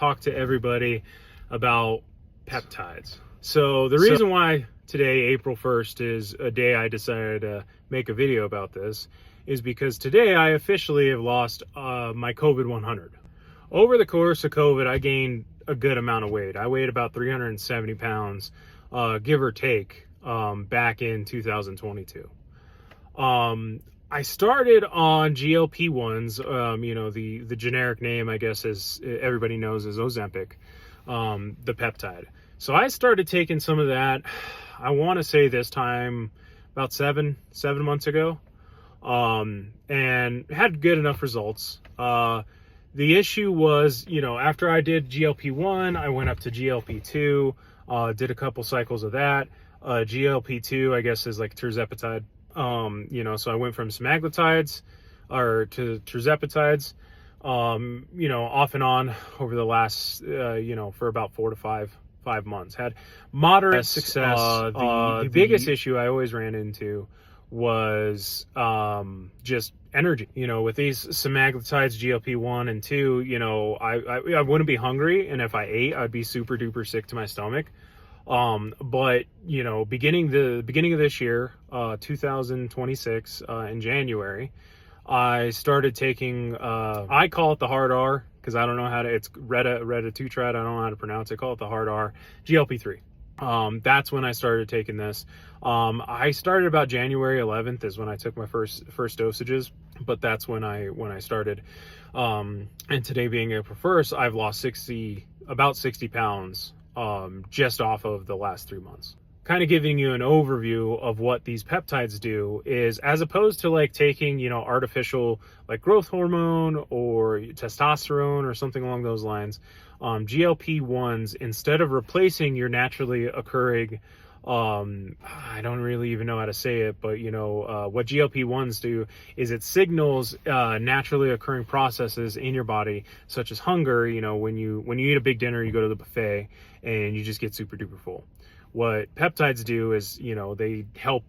talk to everybody about peptides. So the reason why today, April 1st, is a day I decided to make a video about this is because today I officially have lost my COVID 100. Over the course of COVID, I gained a good amount of weight. I weighed about 370 pounds, give or take, back in 2022. I started on GLP-1s, the generic name, I guess, as everybody knows, is Ozempic, the peptide. So I started taking some of that, I want to say this time about seven months ago, and had good enough results. The issue was, after I did GLP-1, I went up to GLP-2, did a couple cycles of that. GLP-2, I guess, is like tirzepatide. So I went from semaglutides to tirzepatides, off and on over the last, for about 4 to 5 months. Had moderate success. The biggest issue I always ran into was just energy. With these semaglutides, GLP-1 and 2, I wouldn't be hungry, and if I ate, I'd be super duper sick to my stomach. But beginning of this year, 2026, in January, I started taking, I call it the hard R, because I don't know how to, it's retatrutide, I don't know how to pronounce it, call it the hard R, GLP-3. That's when I started taking this. I started about January 11th is when I took my first dosages, but that's when I started. And today being April 1st, I've lost about 60 pounds, just off of the last 3 months. Kind of giving you an overview of what these peptides do is, as opposed to like taking, artificial like growth hormone or testosterone or something along those lines, GLP-1s, instead of replacing your naturally occurring, I don't really even know how to say it, but what GLP-1s do is it signals naturally occurring processes in your body, such as hunger. When you eat a big dinner, you go to the buffet and you just get super duper full. What peptides do is, they help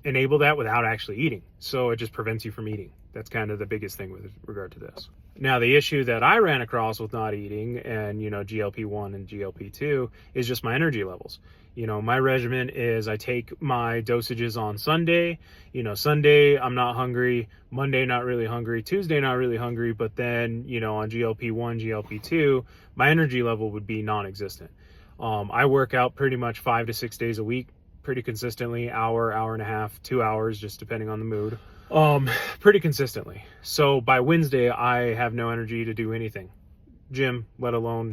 enable that without actually eating. So it just prevents you from eating. That's kind of the biggest thing with regard to this. Now, the issue that I ran across with not eating and, GLP-1 and GLP-2 is just my energy levels. My regimen is I take my dosages on Sunday. Sunday, I'm not hungry. Monday, not really hungry. Tuesday, not really hungry. But then, on GLP-1, GLP-2, my energy level would be non-existent. I work out pretty much 5 to 6 days a week, pretty consistently, hour and a half, 2 hours, just depending on the mood, pretty consistently. So by Wednesday, I have no energy to do anything, gym, let alone